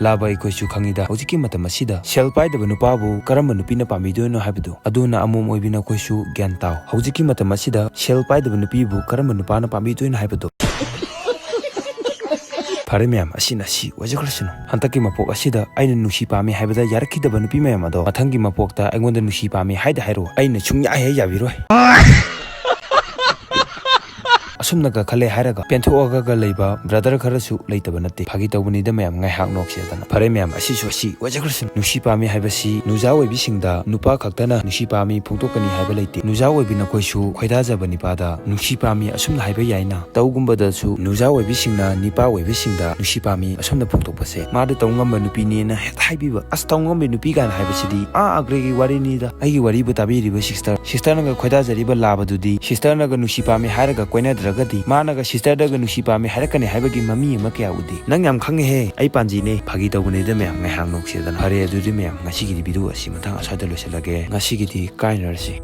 ꯂꯥꯕ ꯑꯩꯈꯣꯏꯁꯨ ꯈꯪꯉꯤꯗ ꯍꯧꯖꯤꯛꯀꯤ ꯃꯇꯝ ꯑꯁꯤꯗ ꯁꯦꯜ ꯄꯥꯏꯗꯕ ꯅꯨꯄꯥꯕꯨ ꯀꯔꯝꯕ ꯅꯨꯄꯤꯅ ꯄꯥꯝꯕꯤꯗꯣꯏꯅꯣ ꯍꯥꯏꯕꯗꯨ ꯑꯗꯨꯅ ꯑꯃꯣꯝ ꯑꯣꯏꯕꯤꯅ ꯑꯩꯈꯣꯏꯁꯨ ꯒ꯭ꯌꯥꯟ ꯇꯥꯎ ꯍꯧꯖꯤꯛꯀꯤ ꯃꯇꯝ ꯑꯁꯤꯗ ꯁꯦꯜ ꯄꯥꯏꯗꯕ ꯅꯨꯄꯤꯕꯨ ꯀꯔꯝꯕ ꯅꯨꯄꯥꯅ ꯄꯥꯝꯕꯤꯗꯣꯏꯅꯣ ꯍꯥꯏꯕꯗꯨ ꯐꯔꯦ ꯃꯌꯥꯝ ꯑꯁꯤꯅ ꯁꯤ ꯑꯣꯏꯖꯈ꯭ꯔꯁꯅꯨ ꯍꯟꯗꯛꯀꯤ ꯃꯄꯣꯛ ꯑꯁꯤꯗ ꯑꯩꯅ ꯅꯨꯡꯁꯤ ꯄꯥꯝꯃꯤ ꯍꯥꯏꯕꯗ ꯌꯥꯔꯛꯈꯤꯗꯕ ꯅꯨꯄꯤ ꯃꯌꯥꯝ ꯑꯗꯣ ꯃꯊꯪꯒꯤ ꯃꯄꯣꯛꯇ ꯑꯩꯉꯣꯟꯗ ꯅꯨꯡꯁꯤ ꯄꯥꯝꯃꯤ ꯍꯥꯏꯔꯛꯑꯣ ꯑꯩꯅ ꯁꯨꯡꯌꯥ ꯍꯦꯛ ꯌꯥꯕꯤꯔꯣꯏ ꯑꯁꯨꯝꯅꯒ ꯈꯜꯂꯦ ꯍꯥꯏꯔꯒ ꯄꯦꯟꯊꯣꯛꯑꯒ ꯂꯩꯕ ꯕ꯭ꯔꯗꯔ ꯈꯔꯁꯨ ꯂꯩꯇꯕ ꯅꯠꯇꯦ ꯐꯥꯒꯤ ꯇꯧꯕꯅꯤꯗ ꯃꯌꯥꯝ ꯉꯥꯏꯍꯥꯛ ꯅꯣꯛꯁꯦꯗꯅ ꯐꯔꯦ ꯃꯌꯥꯝ ꯑꯁꯤꯁꯨ ꯑꯁꯤ ꯑꯣꯏꯖꯈ꯭ꯔꯁꯅꯨ ꯅꯨꯡꯁꯤ ꯄꯥꯝꯃꯤ ꯍꯥꯏꯕꯁꯤ ꯅꯨꯖꯥ ꯑꯣꯏꯕꯤꯁꯤꯡꯗ ꯅꯨꯄꯥ ꯈꯛꯇꯅ ꯅꯨꯡꯁꯤ ꯄꯥꯝꯃꯤ ꯐꯣꯡꯗꯣꯛꯀꯅꯤ ꯍꯥꯏꯕ ꯂꯩꯇꯦ ꯅꯨꯖꯥ ꯑꯣꯏꯕꯤꯅ ꯑꯩꯈꯣꯏꯁꯨ ꯈꯣꯏꯗꯥꯖꯕ ꯅꯤꯄꯥꯗ ꯅꯨꯡꯁꯤ ꯄꯥꯝꯃꯤ ꯑꯁꯨꯝꯅ ꯍꯥꯏꯕ ꯌꯥꯏꯅ ꯇꯧꯒꯨꯝꯕꯗꯁꯨ ꯅꯨꯖꯥ ꯑꯣꯏꯕꯤꯁꯤꯡꯅ ꯅꯤꯄꯥ ꯑꯣꯏꯕꯤꯁꯤꯡꯗ ꯅꯨꯡꯁꯤ ꯄꯥꯝꯃꯤ ꯑꯁꯨꯝꯅ ꯐꯣꯡꯗꯣꯛꯄꯁꯦ ꯃꯥꯗ ꯇꯧ ꯉꯝꯕ ꯅꯨꯄꯤꯅꯦꯅ ꯍꯦꯛꯇ ꯍꯥꯏꯕꯤꯕ ꯑꯁ ꯇꯧ ꯉꯝꯕ ꯅꯨꯄꯤ ꯀꯥꯏꯅ ꯍꯥꯏꯕꯁꯤꯗꯤ ꯑꯒ꯭ꯔꯦꯒꯤ ꯋꯥꯔꯤꯅꯤꯗ ꯑꯩꯒꯤ ꯋꯥꯔꯤꯕꯨ ꯇꯥꯕꯤꯔꯤꯕ ꯁꯤꯁꯇꯔꯅꯒ ꯈꯣꯏꯗꯥꯖꯔꯤꯕ ꯂꯥꯕꯗꯨꯗꯤ ꯁꯤꯁꯇꯔꯅꯒ ꯅꯨꯡꯁꯤ ꯄꯥꯝꯃꯤ ꯍꯥꯏꯔꯒ ꯀꯣꯏꯅꯗ꯭ꯔꯒꯗꯤ ꯃꯥꯅꯒ ꯁꯤꯁꯇꯔꯗꯒ ꯅꯨꯡꯁꯤ ꯄꯥꯝꯃꯤ ꯍꯥꯏꯔꯛꯀꯅꯤ ꯍꯥꯏꯕꯒꯤ ꯃꯃꯤ ꯑꯃ ꯀꯌꯥ ꯎꯗꯦ ꯅꯪ ꯌꯥꯝ ꯈꯪꯉꯦꯍꯦ ꯑꯩ ꯄꯥꯟꯖꯤꯅꯦ ꯐꯥꯒꯤ ꯇꯧꯕꯅꯤꯗ ꯃꯌꯥꯝ ꯉꯥꯏꯍꯥꯛ ꯅꯣꯛꯁꯦꯗꯅ ꯐꯔꯦ ꯑꯗꯨꯗꯤ ꯃꯌꯥꯝ ꯉꯁꯤꯒꯤꯗꯤ ꯚꯤꯗꯤꯑꯣ ꯑꯁꯤ ꯃꯇꯥꯡ ꯑꯁ꯭ꯋꯥꯏꯗ ꯂꯣꯏꯁꯤꯜꯂꯒꯦ ꯉꯁꯤꯒꯤꯗꯤ ꯀꯥꯏꯅꯔꯁꯤ